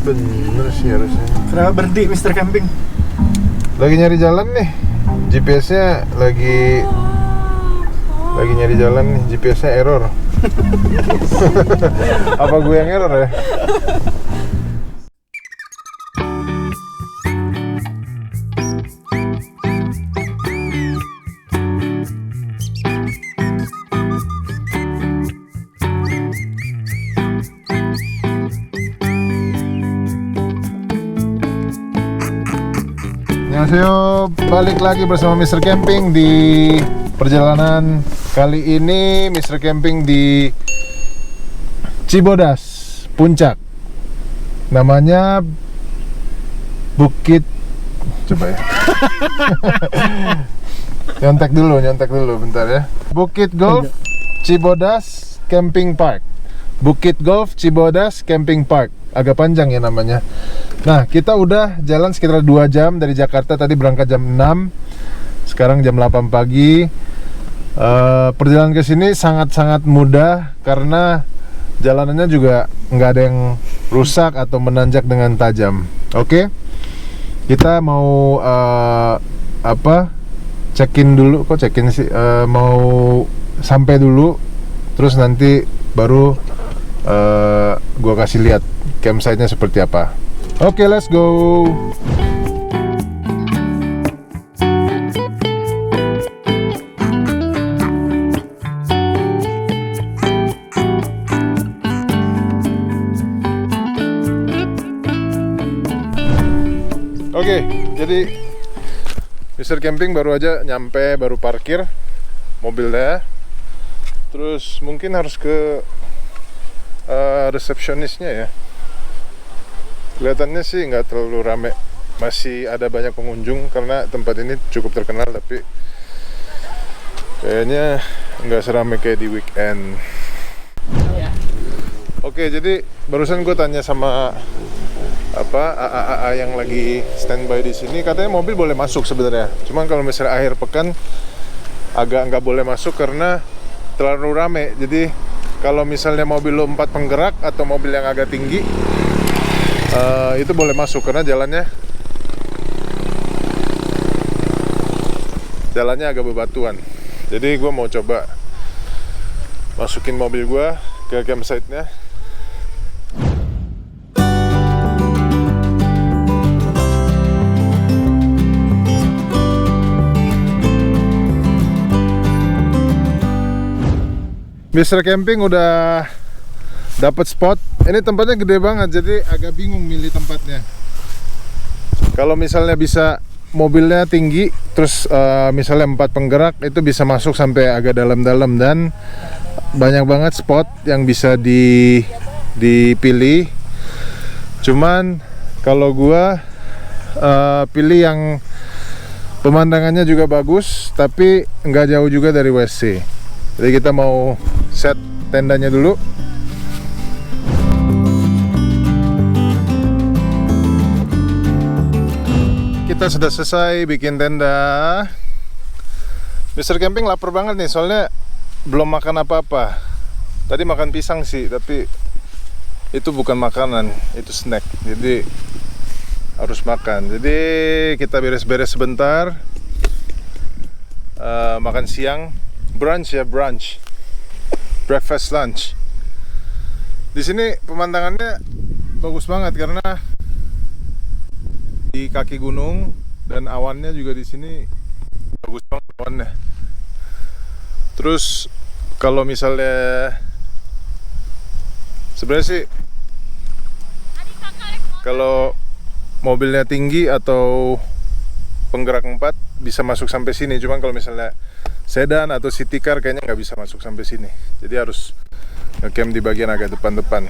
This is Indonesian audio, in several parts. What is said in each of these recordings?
Bener sih harusnya. Kenapa berhenti Mr. Camping? Lagi nyari jalan nih. GPS-nya lagi nyari jalan nih. GPS-nya error. Apa gue yang error ya? Annyeonghaseyo, balik lagi bersama Mr. Camping di perjalanan kali ini. Mr. Camping di Cibodas, Puncak. Namanya Bukit, coba ya. nyontek dulu bentar ya. Bukit Golf Cibodas Camping Park. Bukit Golf Cibodas Camping Park. Agak panjang ya namanya. Nah, kita udah jalan sekitar 2 jam dari Jakarta. Tadi berangkat jam 6, sekarang jam 8 pagi. Perjalanan ke sini sangat-sangat mudah karena jalanannya juga nggak ada yang rusak atau menanjak dengan tajam. Oke, kita mau check-in dulu. Kok check-in sih? Mau sampai dulu, terus nanti baru gua kasih lihat campsite-nya seperti apa. Oke, let's go. Oke, jadi Mr. Camping baru aja nyampe, baru parkir mobilnya. Terus mungkin harus ke resepsionisnya ya. Kelihatannya sih nggak terlalu rame, masih ada banyak pengunjung karena tempat ini cukup terkenal, tapi kayaknya nggak seramai kayak di weekend. Oke, jadi barusan gue tanya sama AA yang lagi standby di sini, katanya mobil boleh masuk sebenarnya. Cuman kalau misalnya akhir pekan agak nggak boleh masuk karena terlalu rame. Jadi kalau misalnya mobil lo 4 penggerak atau mobil yang agak tinggi, itu boleh masuk karena jalannya agak bebatuan. Jadi gue mau coba masukin mobil gue ke campsite-nya. Mr. Camping udah dapat spot. Ini tempatnya gede banget, jadi agak bingung milih tempatnya. Kalau misalnya bisa mobilnya tinggi, terus misalnya 4 penggerak, itu bisa masuk sampai agak dalam-dalam, dan banyak banget spot yang bisa dipilih. Cuman kalau gua pilih yang pemandangannya juga bagus, tapi nggak jauh juga dari WC. Jadi kita mau set tendanya dulu. Kita sudah selesai bikin tenda. Mr. Camping lapar banget nih, soalnya belum makan apa-apa. Tadi makan pisang sih, tapi itu bukan makanan, itu snack. Jadi harus makan. Jadi kita beres-beres sebentar. Makan siang. Brunch ya, breakfast lunch. Di sini pemandangannya bagus banget karena di kaki gunung, dan awannya juga di sini bagus banget awannya. Terus kalau misalnya sebenarnya sih kalau mobilnya tinggi atau penggerak 4 bisa masuk sampai sini. Cuman kalau misalnya sedan atau city car kayaknya nggak bisa masuk sampai sini. Jadi harus ngecamp di bagian agak depan-depan.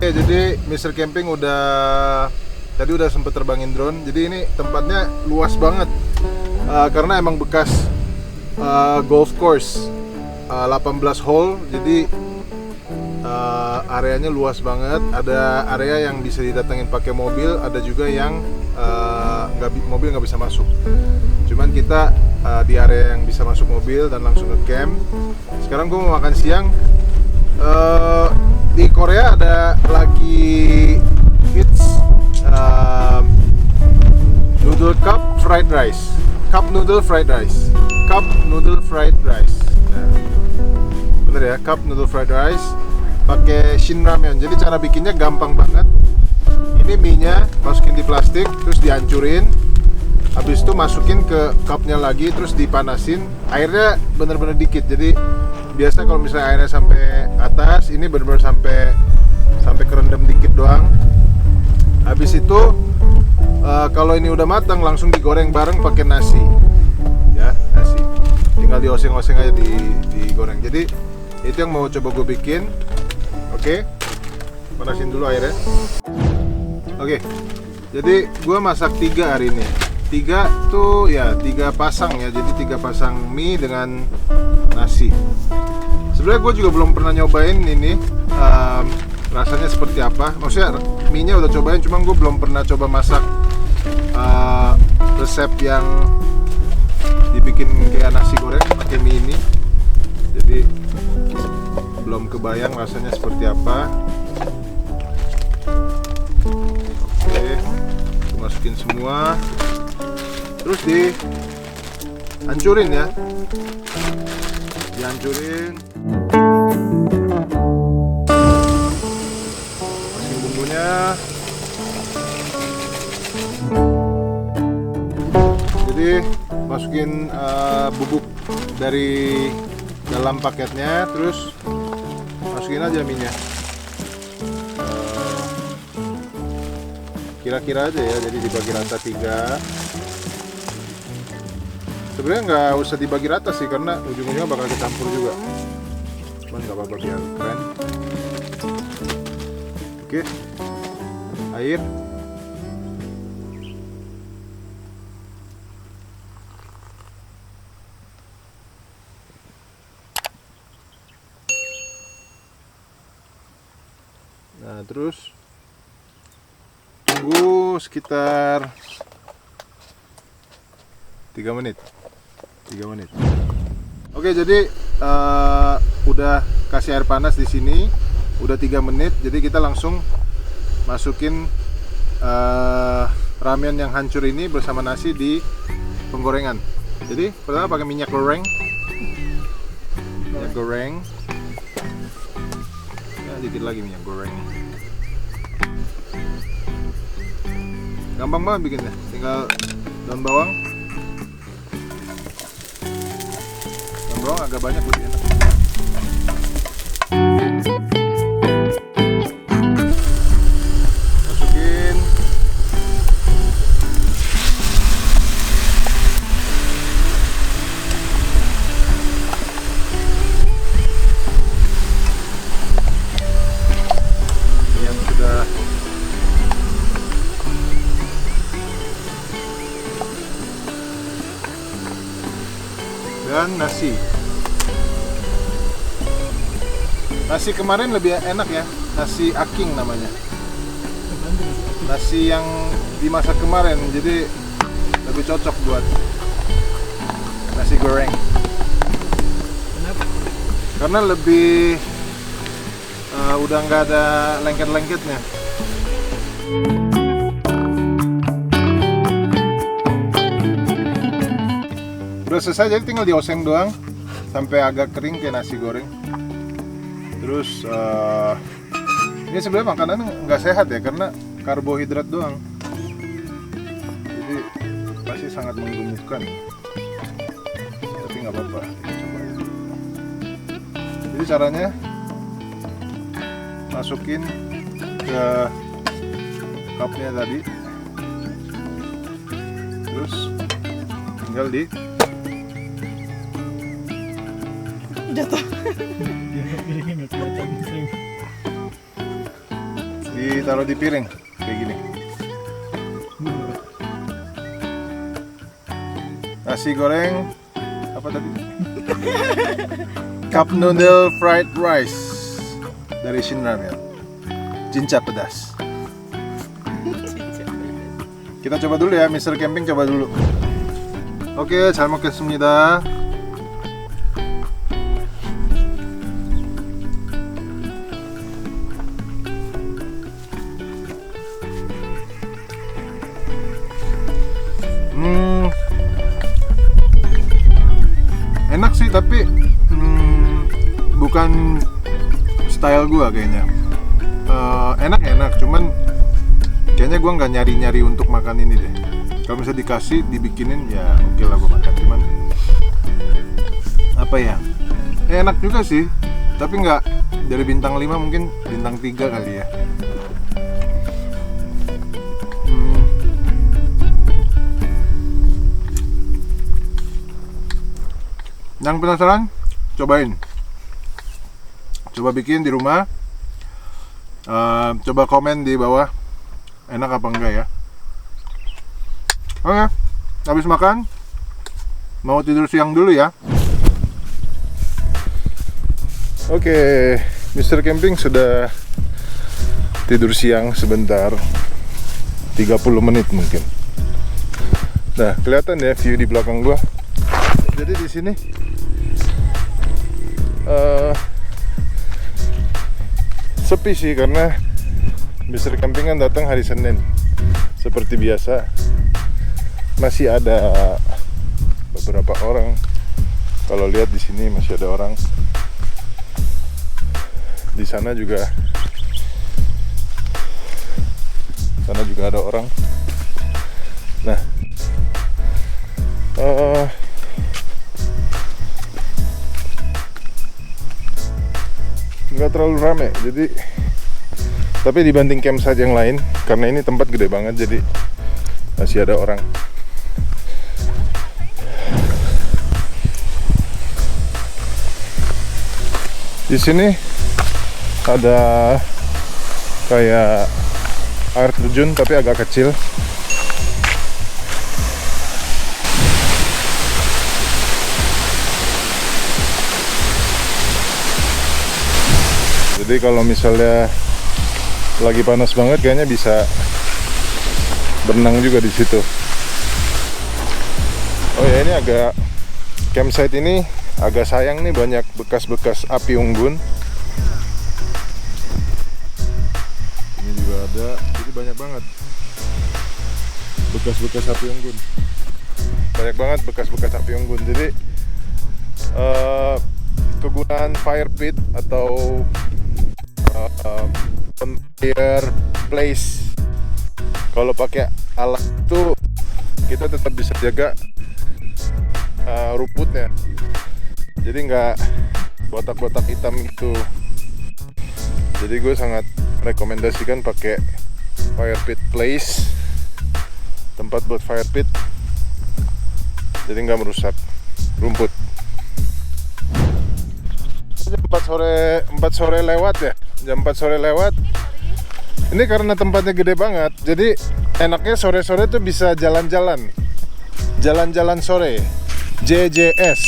Oke, jadi Mr. Camping tadi udah sempet terbangin drone. Jadi ini tempatnya luas banget. Karena emang bekas golf course, 18 hole, jadi areanya luas banget. Ada area yang bisa didatengin pakai mobil, ada juga yang mobil nggak bisa masuk. Cuman kita di area yang bisa masuk mobil dan langsung ke camp. Sekarang gue mau makan siang. Di Korea ada lagi hits noodle cup fried rice, cup noodle fried rice. Nah, bener ya, cup noodle fried rice pakai Shin Ramyeon. Jadi cara bikinnya gampang banget. Ini mie-nya masukin di plastik, terus dihancurin. Habis itu masukin ke cupnya lagi, terus dipanasin. Airnya bener-bener dikit. Jadi biasa kalau misalnya airnya sampai atas, ini bener-bener sampai kerendam dikit doang. Habis itu kalau ini udah matang langsung digoreng bareng pakai nasi. Ya, nasi. Tinggal dioseng-oseng aja digoreng. Jadi itu yang mau coba gue bikin. Oke. Panasin dulu airnya. Oke. Jadi gue masak 3 hari ini. 3 tuh ya 3 pasang ya. Jadi 3 pasang mie dengan nasi. Sebenarnya gue juga belum pernah nyobain ini rasanya seperti apa. Maksudnya mie-nya udah cobain, cuma gue belum pernah coba masak resep yang dibikin kayak nasi goreng pakai mie ini. Jadi belum kebayang rasanya seperti apa. Oke, masukin semua, terus dihancurin ya, dihancurin. Masukin bumbunya. Jadi masukin bubuk dari dalam paketnya, terus masukin aja minyak. Kira-kira aja ya, jadi dibagi rata 3. Sebenarnya nggak usah dibagi rata sih, karena ujung-ujungnya bakal dicampur juga. Cuman nggak apa-apa, biar keren. Oke, air. Nah, terus tunggu sekitar 3 menit. Oke, jadi udah kasih air panas di sini, udah 3 menit. Jadi kita langsung masukin ramen yang hancur ini bersama nasi di penggorengan. Jadi pertama pakai minyak goreng. Dikit lagi minyak goreng. Gampang banget bikinnya, tinggal daun bawang agak banyak lebih enak. Masukin yang sudah dan nasi. Nasi kemarin lebih enak ya, nasi aking namanya. Nasi yang dimasak kemarin, jadi lebih cocok buat nasi goreng. Kenapa? Karena lebih udah nggak ada lengket-lengketnya. Udah selesai, jadi tinggal dioseng doang sampai agak kering kayak nasi goreng. Terus ini sebenarnya makanan nggak sehat ya, karena karbohidrat doang. Jadi pasti sangat menggemukkan. Tapi nggak apa-apa, kita coba aja. Jadi caranya masukin ke cupnya tadi, terus tinggal jatuh. ditaruh di piring kayak gini. Nasi goreng apa tadi? Cup noodle fried rice. dari Shin Ramen. Jinca pedas. Kita coba dulu ya, Mr. Camping coba dulu. 오케이, 잘 먹겠습니다. Enak sih, tapi bukan style gua kayaknya. Enak, cuman kayaknya gua nggak nyari-nyari untuk makan ini deh. Kalau misalnya dikasih, dibikinin ya oke lah gue makan, cuman apa ya, enak juga sih, tapi nggak dari bintang 5, mungkin bintang 3 kali ya. Yang penasaran, cobain, coba bikin di rumah, coba komen di bawah enak apa enggak ya. Oke, habis makan mau tidur siang dulu ya. Oke, Mr. Camping sudah tidur siang sebentar, 30 menit mungkin. Nah, kelihatan ya view di belakang gua. Jadi di sini sepi sih, karena Mr. Camping kan datang hari Senin seperti biasa. Masih ada beberapa orang. Kalau lihat di sini masih ada orang. Di sana juga ada orang. Nah, nggak terlalu rame. Jadi, tapi dibanding campsite yang lain, karena ini tempat gede banget, jadi masih ada orang. Di sini ada kayak air terjun tapi agak kecil. Jadi kalau misalnya lagi panas banget, kayaknya bisa berenang juga di situ. Oh ya, ini agak campsite ini agak sayang nih, banyak bekas-bekas api unggun. Ini juga ada, jadi banyak banget bekas-bekas api unggun. Banyak banget bekas-bekas api unggun. Jadi kegunaan fire pit atau fireplace, kalau pakai alat itu kita tetap bisa jaga rumputnya. Jadi nggak botak-botak hitam gitu. Jadi gue sangat rekomendasikan pakai fire pit place, tempat buat fire pit, jadi nggak merusak rumput. Jam 4 sore lewat ya, jam 4 sore lewat. Ini karena tempatnya gede banget, jadi enaknya sore-sore tuh bisa jalan-jalan sore, JJS.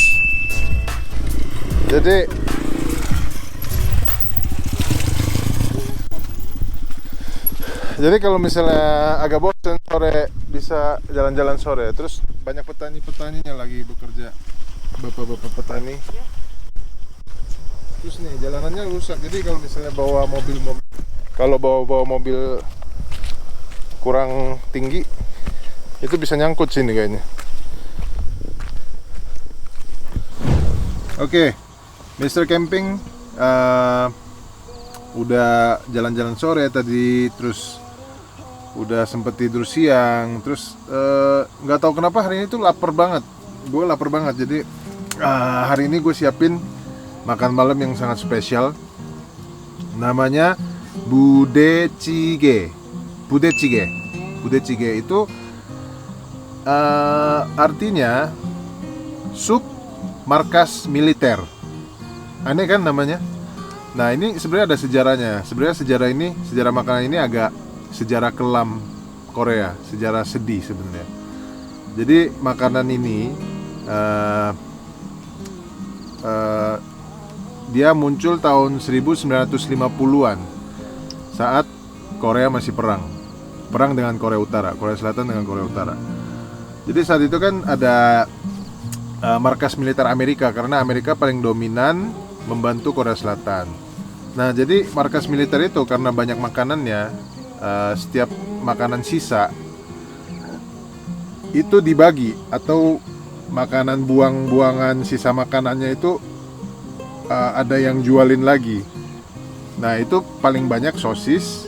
Jadi kalau misalnya agak bosan sore, bisa jalan-jalan sore. Terus banyak petani-petaninya lagi bekerja, bapak-bapak petani. Terus nih jalanannya rusak, jadi kalau misalnya bawa mobil kurang tinggi, itu bisa nyangkut sini kayaknya. Oke, Mr. Camping udah jalan-jalan sore tadi, terus udah sempet tidur siang, terus nggak tahu kenapa hari ini tuh lapar banget. Gue lapar banget, jadi hari ini gue siapin makan malam yang sangat spesial. Namanya budecige. Budecige itu artinya sup markas militer. Aneh kan namanya? Nah, ini sebenarnya ada sejarahnya. Sebenarnya sejarah makanan ini agak sejarah kelam Korea, sejarah sedih sebenarnya. Jadi makanan ini dia muncul tahun 1950-an saat Korea masih perang dengan Korea Utara, Korea Selatan dengan Korea Utara. Jadi saat itu kan ada markas militer Amerika, karena Amerika paling dominan membantu Korea Selatan. Nah, jadi markas militer itu karena banyak makanannya, setiap makanan sisa itu dibagi, atau makanan buang-buangan sisa makanannya itu ada yang jualin lagi. Nah, itu paling banyak sosis,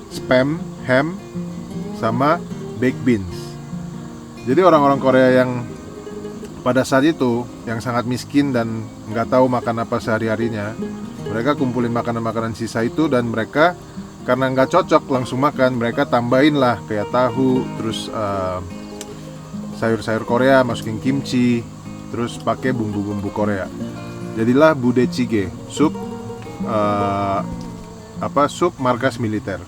spam, ham, sama baked beans. Jadi orang-orang Korea yang pada saat itu yang sangat miskin dan nggak tahu makan apa sehari-harinya, mereka kumpulin makanan-makanan sisa itu, dan mereka karena nggak cocok langsung makan, mereka tambahin lah kayak tahu, terus sayur-sayur Korea, masukin kimchi, terus pakai bumbu-bumbu Korea. Jadilah budae-jjigae, sup sup markas militer.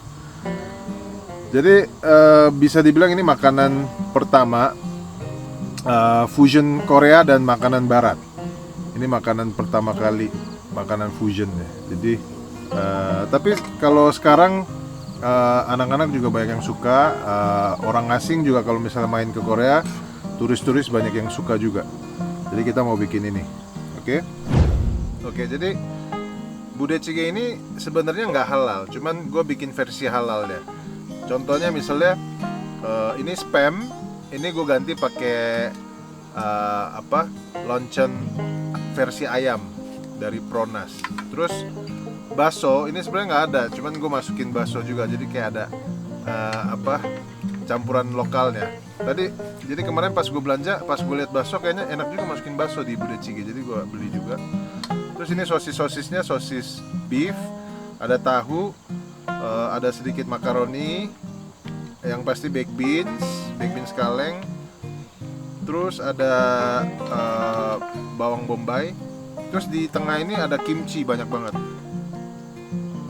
Jadi bisa dibilang ini makanan pertama fusion Korea dan makanan Barat. Ini makanan pertama kali makanan fusion ya. Jadi tapi kalau sekarang anak-anak juga banyak yang suka, orang asing juga kalau misalnya main ke Korea, turis-turis banyak yang suka juga. Jadi kita mau bikin ini, oke. Jadi budae-jjigae ini sebenarnya nggak halal, cuman gue bikin versi halalnya. Contohnya misalnya ini spam, ini gue ganti pakai loncen versi ayam dari Pronas. Terus bakso ini sebenarnya nggak ada, cuman gue masukin bakso juga, jadi kayak ada campuran lokalnya. Jadi kemarin pas gue belanja, pas gue lihat bakso kayaknya enak juga masukin bakso di budae-jjigae, jadi gue beli juga. Terus ini sosisnya sosis beef, ada tahu, ada sedikit makaroni, yang pasti baked beans kaleng. Terus ada bawang bombay. Terus di tengah ini ada kimchi, banyak banget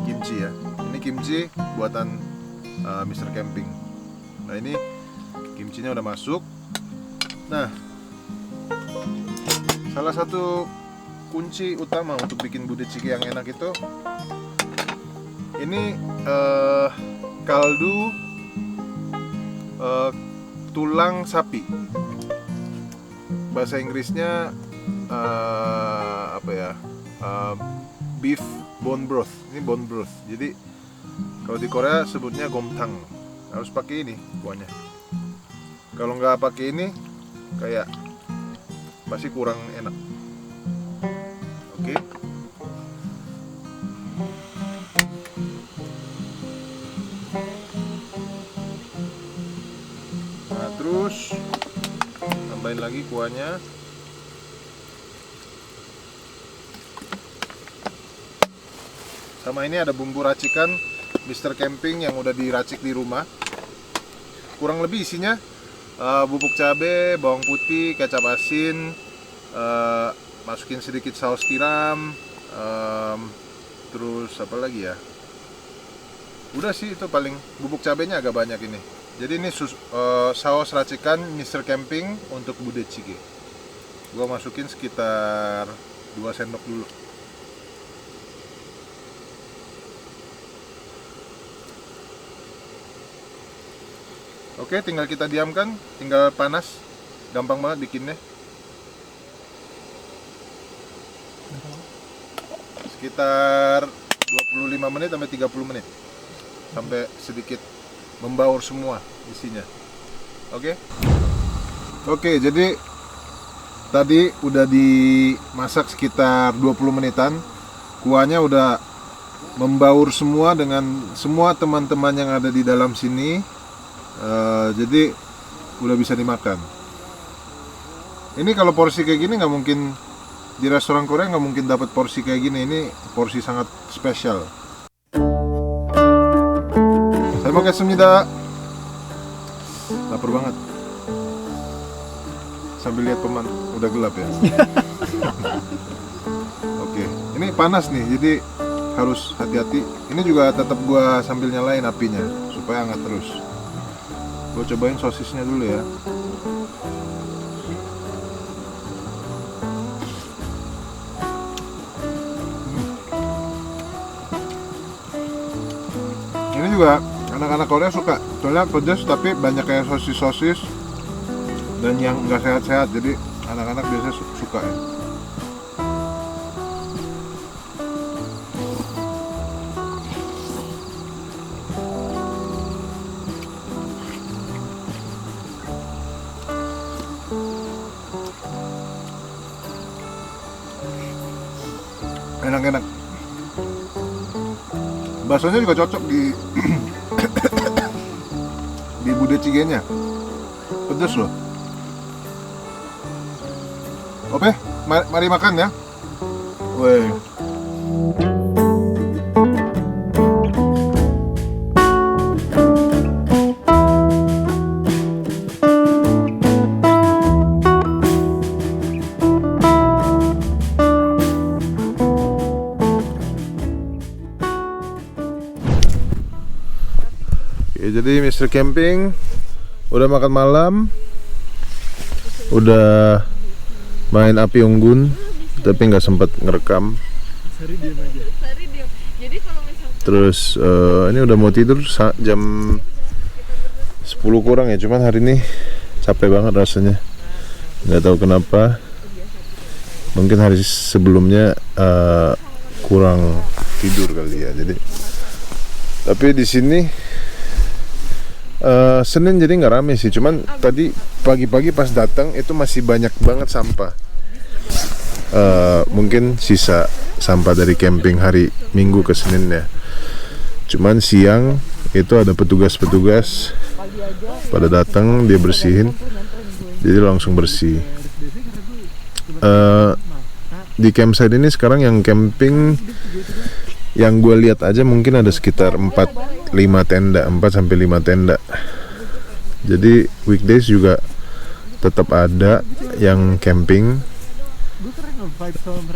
kimchi ya. Ini kimchi buatan Mr. Camping. Nah, ini kimchinya udah masuk. Nah, salah satu kunci utama untuk bikin budae-jjigae yang enak itu ini kaldu tulang sapi. Bahasa Inggrisnya beef bone broth. Ini bone broth. Jadi kalau di Korea sebutnya gomtang. Harus pakai ini kuahnya. Kalau nggak pakai ini kayak pasti kurang enak. Oke. Nah, terus tambahin lagi kuahnya. Sama ini ada bumbu racikan Mr. Camping yang udah diracik di rumah. Kurang lebih isinya bubuk cabai, bawang putih, kecap asin, masukin sedikit saus tiram, terus apa lagi ya? Udah sih, itu paling. Bubuk cabainya agak banyak ini. Jadi ini saus racikan Mr. Camping untuk budae-jjigae. Gua masukin sekitar 2 sendok dulu. Oke, tinggal kita diamkan, tinggal panas. Gampang banget bikinnya. Sekitar 25 menit sampai 30 menit. Sampai sedikit membaur semua isinya. Oke, jadi tadi udah dimasak sekitar 20 menitan. Kuahnya udah membaur semua dengan semua teman-teman yang ada di dalam sini. Jadi udah bisa dimakan. Ini kalau porsi kayak gini nggak mungkin di restoran Korea, nggak mungkin dapat porsi kayak gini. Ini porsi sangat spesial. Saya mau kesumida. Lapar banget. Sambil lihat pemandangan, udah gelap ya. Oke, ini panas nih, jadi harus hati-hati. Ini juga tetap gua sambil nyalain apinya supaya hangat terus. Gue cobain sosisnya dulu ya. Ini juga anak-anak Korea suka, soalnya pedas tapi banyak kayak sosis-sosis dan yang nggak sehat-sehat, jadi anak-anak biasanya suka ya. Enak-enak. Baksonya juga cocok di di budae-jjigae-nya. Pedes loh. Oke, mari makan ya. Weh. Jadi Mr. Camping udah makan malam, udah main api unggun, tapi nggak sempat ngerekam. Sari diam aja. Jadi kalau misalkan Terus ini udah mau tidur jam 10 kurang ya, cuman hari ini capek banget rasanya. Nggak tahu kenapa. Mungkin hari sebelumnya kurang tidur kali ya. Jadi, tapi di sini Senin jadi nggak rame sih, cuman tadi pagi-pagi pas datang itu masih banyak banget sampah. Mungkin sisa sampah dari camping hari Minggu ke Senin ya. Cuman siang itu ada petugas-petugas pada datang, dia bersihin, jadi langsung bersih. Di campsite ini sekarang yang camping yang gue lihat aja mungkin ada sekitar 4-5 tenda, 4-5 tenda. Jadi weekdays juga tetap ada yang camping,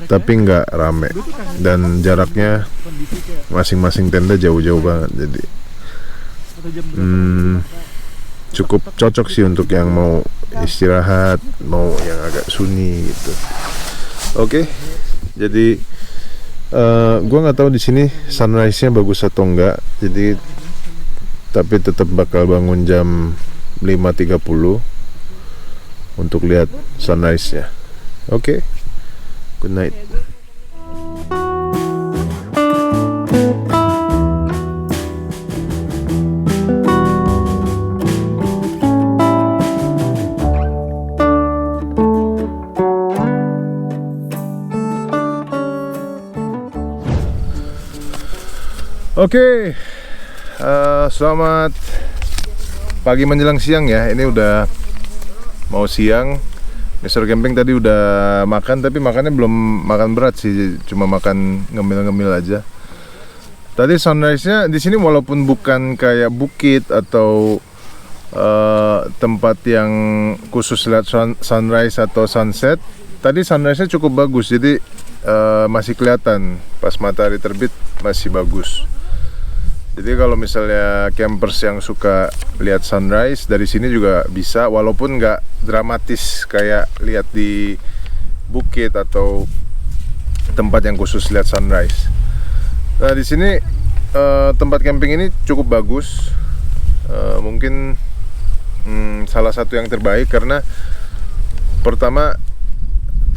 tapi nggak rame dan jaraknya masing-masing tenda jauh-jauh banget. Jadi cukup cocok sih untuk yang mau istirahat, mau yang agak sunyi gitu. Oke, jadi gue nggak tahu di sini sunrise-nya bagus atau enggak, jadi tapi tetap bakal bangun jam 5.30 untuk lihat sunrise-nya. Oke, good night. Oke, selamat pagi menjelang siang ya. Ini udah mau siang. Mr. Camping tadi udah makan, tapi makannya belum makan berat sih, cuma makan ngemil-ngemil aja. Tadi sunrise-nya di sini walaupun bukan kayak bukit atau tempat yang khusus lihat sunrise atau sunset, tadi sunrise-nya cukup bagus. Jadi masih kelihatan pas matahari terbit, masih bagus. Jadi kalau misalnya campers yang suka lihat sunrise dari sini juga bisa, walaupun nggak dramatis kayak lihat di bukit atau tempat yang khusus lihat sunrise. Nah di sini tempat camping ini cukup bagus, mungkin salah satu yang terbaik karena pertama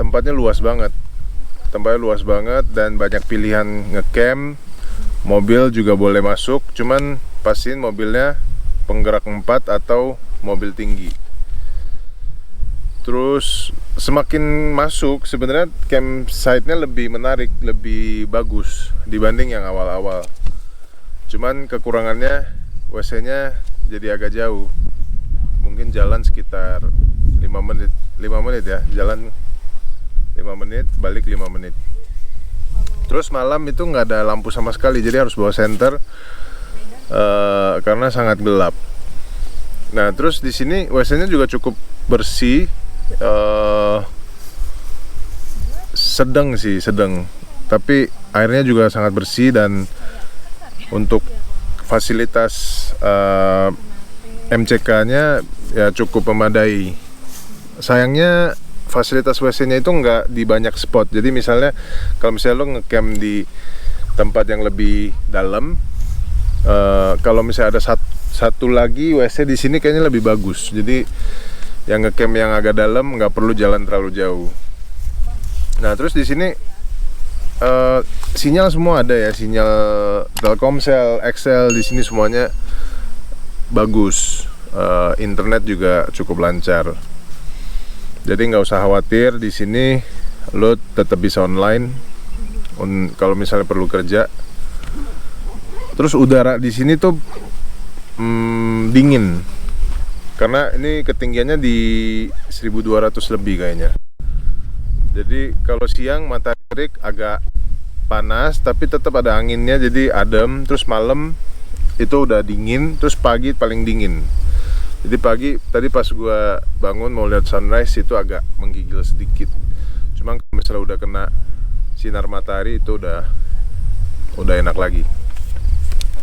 tempatnya luas banget dan banyak pilihan ngecamp. Mobil juga boleh masuk, cuman pastiin mobilnya penggerak 4 atau mobil tinggi. Terus semakin masuk sebenarnya campsite-nya lebih menarik, lebih bagus dibanding yang awal-awal. Cuman kekurangannya WC-nya jadi agak jauh. Mungkin jalan sekitar 5 menit ya, jalan 5 menit, balik 5 menit. Terus malam itu nggak ada lampu sama sekali, jadi harus bawa senter karena sangat gelap. Nah, terus di sini WC-nya juga cukup bersih, sedang, tapi airnya juga sangat bersih dan untuk fasilitas MCK-nya ya cukup memadai. Sayangnya fasilitas WC-nya itu nggak di banyak spot. Jadi misalnya kalau misalnya lo ngecamp di tempat yang lebih dalam, Kalau misalnya ada satu lagi WC di sini kayaknya lebih bagus. Jadi yang ngecamp yang agak dalam nggak perlu jalan terlalu jauh. Nah terus di sini sinyal semua ada ya, sinyal Telkomsel, XL di sini semuanya bagus. Internet juga cukup lancar. Jadi nggak usah khawatir, di sini lo tetap bisa online kalau misalnya perlu kerja. Terus udara di sini tuh dingin, karena ini ketinggiannya di 1200 lebih kayaknya. Jadi kalau siang matahari terik agak panas, tapi tetap ada anginnya, jadi adem. Terus malam itu udah dingin, terus pagi paling dingin. Jadi pagi tadi pas gua bangun mau lihat sunrise itu agak menggigil sedikit. Cuma kalau misalnya udah kena sinar matahari itu udah enak lagi.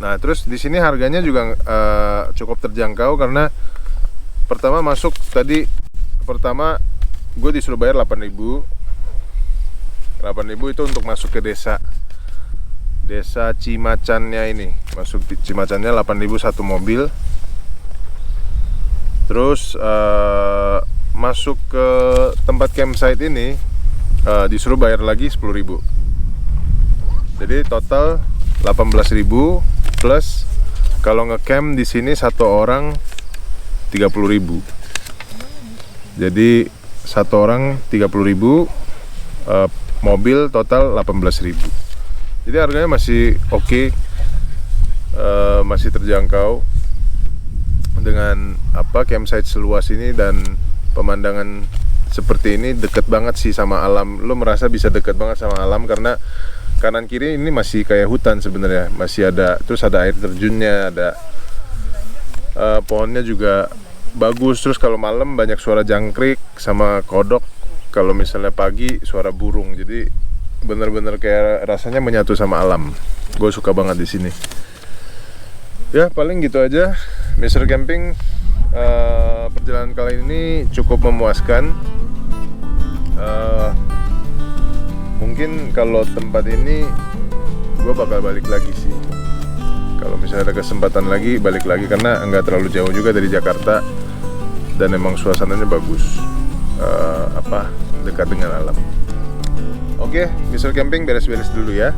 Nah terus di sini harganya juga cukup terjangkau, karena pertama masuk tadi gue disuruh bayar 8.000 itu untuk masuk ke desa Cimacannya ini. Masuk di Cimacannya 8.000 satu mobil. Terus masuk ke tempat campsite ini disuruh bayar lagi 10.000. Jadi total 18.000 plus kalau ngecamp di sini satu orang 30.000. Jadi satu orang 30.000, mobil total 18.000. Jadi harganya masih oke, masih terjangkau dengan campsite seluas ini dan pemandangan seperti ini. Deket banget sih sama alam. Lo merasa bisa deket banget sama alam karena kanan kiri ini masih kayak hutan sebenarnya, masih ada, terus ada air terjunnya, ada pohonnya juga bagus. Terus kalau malam banyak suara jangkrik sama kodok, kalau misalnya pagi suara burung. Jadi bener-bener kayak rasanya menyatu sama alam. Gue suka banget di sini. Ya paling gitu aja, Mr. Camping. Perjalanan kali ini cukup memuaskan. Mungkin kalau tempat ini gue bakal balik lagi sih. Kalau misalnya ada kesempatan lagi, balik lagi, karena nggak terlalu jauh juga dari Jakarta dan emang suasananya bagus, dekat dengan alam. Oke, Mr. Camping beres-beres dulu ya.